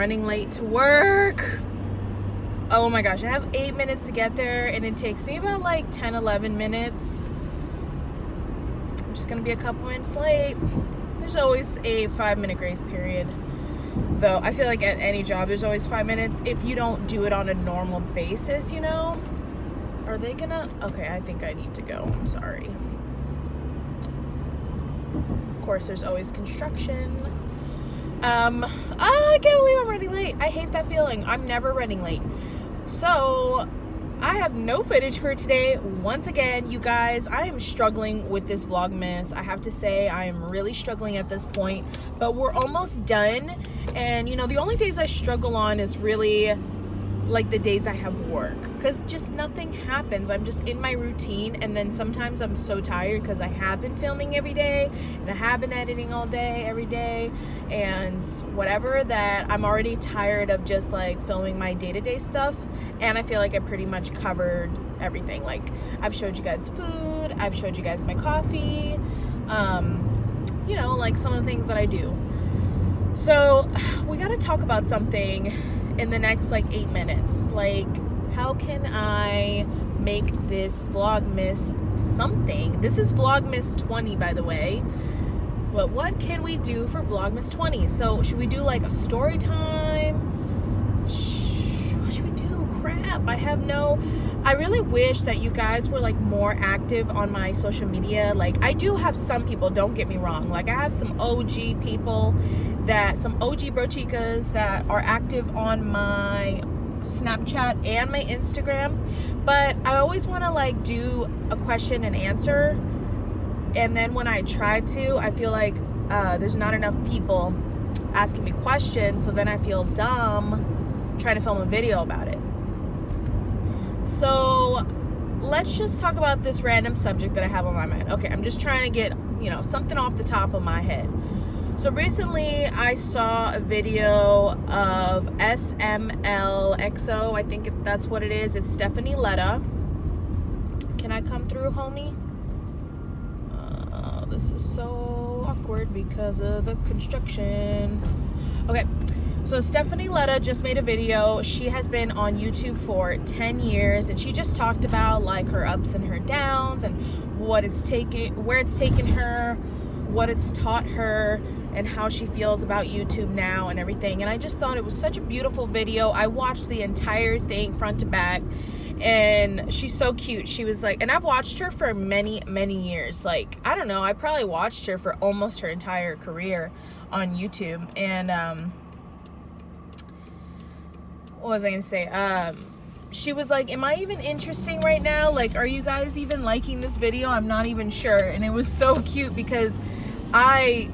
running late to work. Oh my gosh, I have 8 minutes to get there, and it takes me about like 10-11 minutes. I'm just gonna be a couple minutes late. There's always a 5-minute grace period, though. I feel like at any job there's always 5 minutes if you don't do it on a normal basis, you know. Are they gonna... Okay, I think I need to go. I'm sorry. Of course, there's always construction. I can't believe I'm running late. I hate that feeling. I'm never running late. So I have no footage for today. Once again, you guys, I am struggling with this Vlogmas. I have to say I am really struggling at this point, but we're almost done. And you know, the only days I struggle on is really like the days I have work, because just nothing happens. I'm just in my routine, and then sometimes I'm so tired because I have been filming every day and I have been editing all day every day and whatever, that I'm already tired of just like filming my day-to-day stuff. And I feel like I pretty much covered everything. Like, I've showed you guys food, I've showed you guys my coffee, you know, like some of the things that I do. So we got to talk about something in the next like 8 minutes. Like, how can I make this Vlogmas something? This is Vlogmas 20, by the way. But what can we do for Vlogmas 20? So should we do like a story time? What should we do? Crap, I really wish that you guys were like more active on my social media. Like, I do have some people, don't get me wrong. Like, I have some OG people, some OG bro chicas that are active on my Snapchat and my Instagram, but I always want to like do a question and answer, and then when I try to, I feel like there's not enough people asking me questions, so then I feel dumb trying to film a video about it. So let's just talk about this random subject that I have on my mind. Okay, I'm just trying to get, you know, something off the top of my head. So recently I saw a video of SMLXO, I think that's what it is. It's Stephanie Letta. Can I come through, homie? This is so awkward because of the construction. Okay, so Stephanie Letta just made a video. She has been on YouTube for 10 years, and she just talked about like her ups and her downs and where it's taken her, what it's taught her, and how she feels about YouTube now and everything. And I just thought it was such a beautiful video. I watched the entire thing front to back, and she's so cute. She was like, and I've watched her for many years. Like, I don't know, I probably watched her for almost her entire career on YouTube. And what was I gonna say? She was like, am I even interesting right now? Like, are you guys even liking this video? I'm not even sure. And it was so cute because I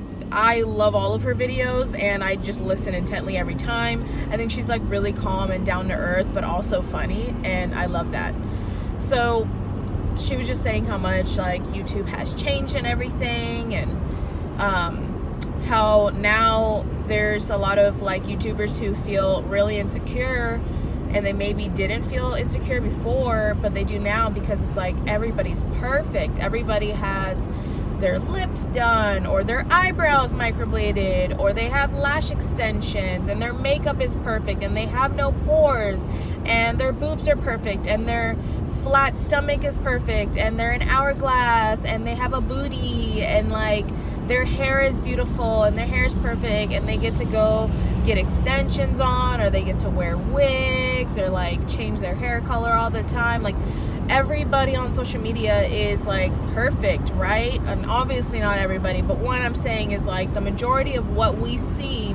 love all of her videos, and I just listen intently every time. I think she's like really calm and down to earth, but also funny, and I love that. So she was just saying how much like YouTube has changed and everything, and how now there's a lot of like YouTubers who feel really insecure, and they maybe didn't feel insecure before, but they do now, because it's like everybody's perfect. Everybody has their lips done, or their eyebrows microbladed, or they have lash extensions, and their makeup is perfect, and they have no pores, and their boobs are perfect, and their flat stomach is perfect, and they're an hourglass, and they have a booty, and like their hair is beautiful, and their hair is perfect, and they get to go get extensions on, or they get to wear wigs, or like change their hair color all the time. Like, everybody on social media is like perfect, right? And obviously not everybody, but what I'm saying is like the majority of what we see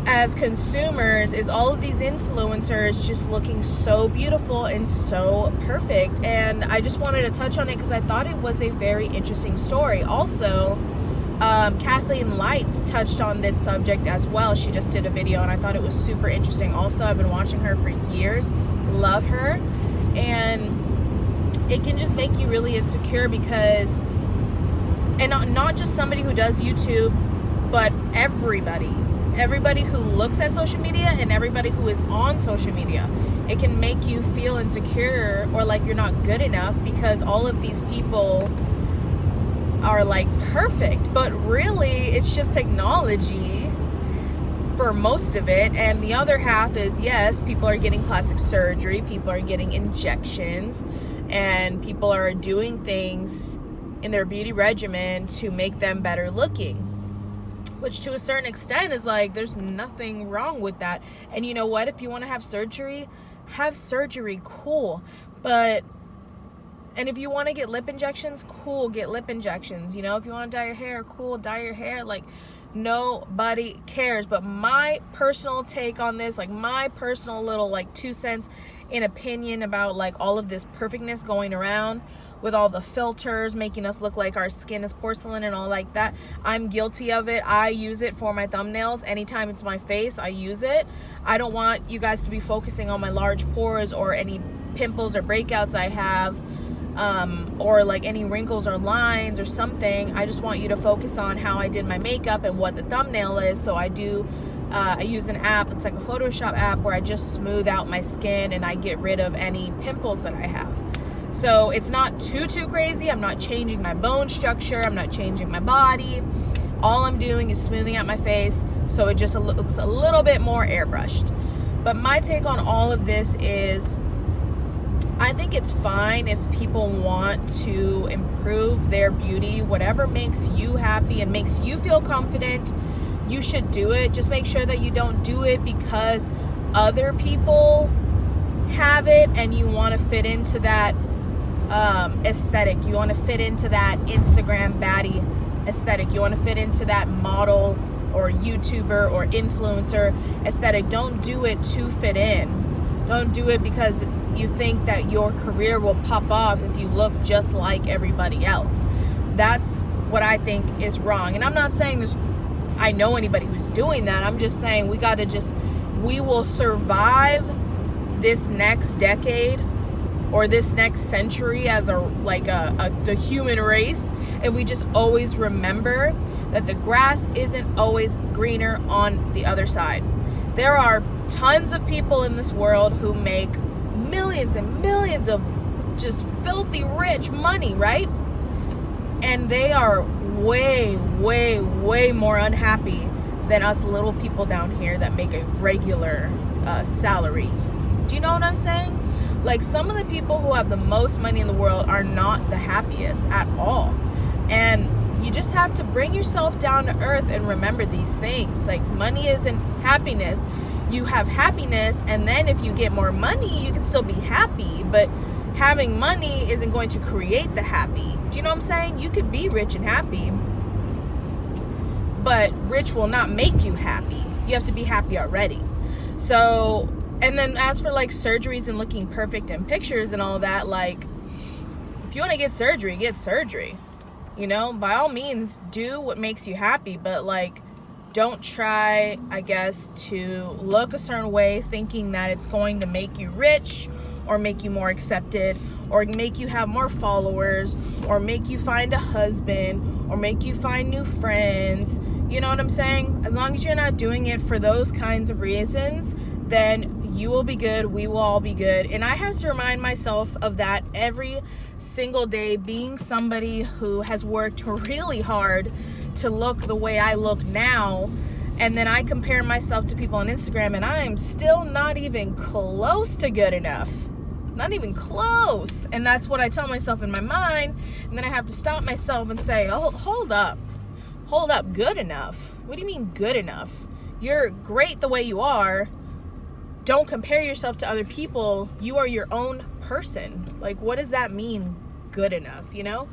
as consumers is all of these influencers just looking so beautiful and so perfect. And I just wanted to touch on it because I thought it was a very interesting story. Also, Kathleen Lights touched on this subject as well. She just did a video, and I thought it was super interesting. Also, I've been watching her for years, love her. And it can just make you really insecure because, and not just somebody who does YouTube, but everybody who looks at social media and everybody who is on social media, it can make you feel insecure or like you're not good enough because all of these people are like perfect, but really it's just technology for most of it. And the other half is, yes, people are getting plastic surgery, people are getting injections, and people are doing things in their beauty regimen to make them better looking, which to a certain extent is like, there's nothing wrong with that. And you know what? If you want to have surgery, cool. And if you want to get lip injections, cool, get lip injections. You know, if you want to dye your hair, cool, dye your hair. Like, nobody cares. But my personal take on this, like my personal little like 2 cents in opinion about like all of this perfectness going around with all the filters making us look like our skin is porcelain and all like that. I'm guilty of it. I use it for my thumbnails. Anytime it's my face, I use it. I don't want you guys to be focusing on my large pores or any pimples or breakouts I have, or like any wrinkles or lines or something. I just want you to focus on how I did my makeup and what the thumbnail is. So I use an app, it's like a Photoshop app, where I just smooth out my skin and I get rid of any pimples that I have. So it's not too crazy. I'm not changing my bone structure. I'm not changing my body. All I'm doing is smoothing out my face so it just looks a little bit more airbrushed. But my take on all of this is, I think it's fine if people want to improve their beauty. Whatever makes you happy and makes you feel confident, you should do it. Just make sure that you don't do it because other people have it and you want to fit into that aesthetic. You want to fit into that Instagram baddie aesthetic. You want to fit into that model or YouTuber or influencer aesthetic. Don't do it to fit in. Don't do it because you think that your career will pop off if you look just like everybody else. That's what I think is wrong. And I'm not saying I know anybody who's doing that. I'm just saying we will survive this next decade or this next century as the human race, and we just always remember that the grass isn't always greener on the other side. There are tons of people in this world who make millions and millions of just filthy rich money, right? And they are way more unhappy than us little people down here that make a regular salary. Do you know what I'm saying? Like, some of the people who have the most money in the world are not the happiest at all. And you just have to bring yourself down to earth and remember these things. Like, money isn't happiness. You have happiness, and then if you get more money, you can still be happy. But having money isn't going to create the happy. Do you know what I'm saying? You could be rich and happy, but rich will not make you happy. You have to be happy already. So, and then as for like surgeries and looking perfect in pictures and all that, like, if you want to get surgery, you know, by all means do what makes you happy, but like, don't try, I guess, to look a certain way thinking that it's going to make you rich or make you more accepted or make you have more followers or make you find a husband or make you find new friends. You know what I'm saying? As long as you're not doing it for those kinds of reasons, then you will be good. We will all be good. And I have to remind myself of that every single day, being somebody who has worked really hard to look the way I look now. And then I compare myself to people on Instagram and I am still not even close to good enough. Not even close. And that's what I tell myself in my mind. And then I have to stop myself and say, oh, hold up, good enough? What do you mean good enough? You're great the way you are. Don't compare yourself to other people. You are your own person. Like, what does that mean, good enough, you know?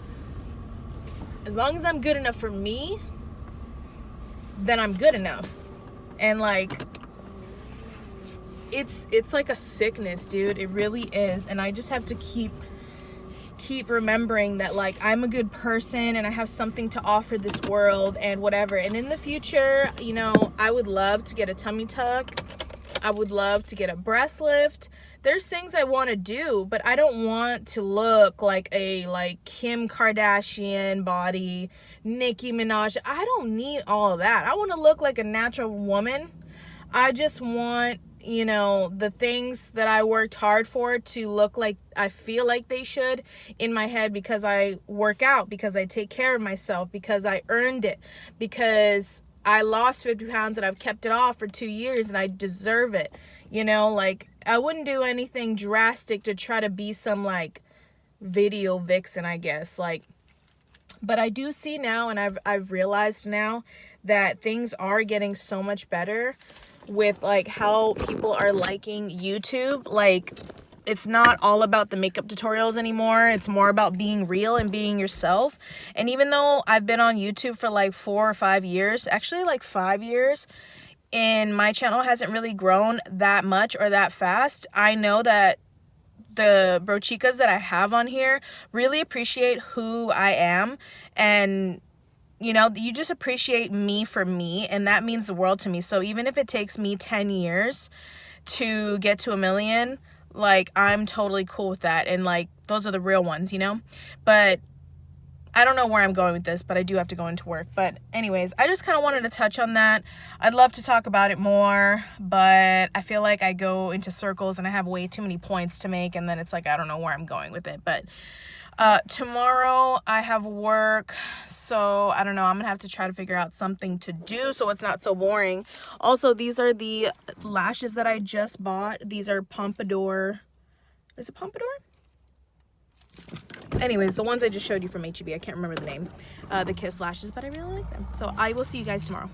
As long as I'm good enough for me, then I'm good enough. And like, it's like a sickness, dude. It really is. And I just have to keep remembering that, like, I'm a good person and I have something to offer this world and whatever. And in the future, you know, I would love to get a tummy tuck. I would love to get a breast lift. There's things I want to do, but I don't want to look like a Kim Kardashian body, Nicki Minaj. I don't need all of that. I want to look like a natural woman. I just want, you know, the things that I worked hard for to look like I feel like they should in my head, because I work out, because I take care of myself, because I earned it, because I lost 50 pounds and I've kept it off for 2 years and I deserve it. You know, like, I wouldn't do anything drastic to try to be some, like, video vixen, I guess. Like, but I do see now, and I've realized now that things are getting so much better with, like, how people are liking YouTube. Like, it's not all about the makeup tutorials anymore. It's more about being real and being yourself. And even though I've been on YouTube for like 4 or 5 years, actually like 5 years, and my channel hasn't really grown that much or that fast, I know that the bro chicas that I have on here really appreciate who I am, and you know, you just appreciate me for me, and that means the world to me. So even if it takes me 10 years to get to 1 million, like, I'm totally cool with that. And like, those are the real ones, you know. But I don't know where I'm going with this, but I do have to go into work. But anyways, I just kind of wanted to touch on that. I'd love to talk about it more, but I feel like I go into circles and I have way too many points to make, and then it's like I don't know where I'm going with it. But tomorrow I have work, so I don't know, I'm gonna have to try to figure out something to do so it's not so boring. Also, these are the lashes that I just bought. These are Pompadour. Is it Pompadour? Anyways, the ones I just showed you from HEB, I can't remember the name, the Kiss lashes, but I really like them. So I will see you guys tomorrow.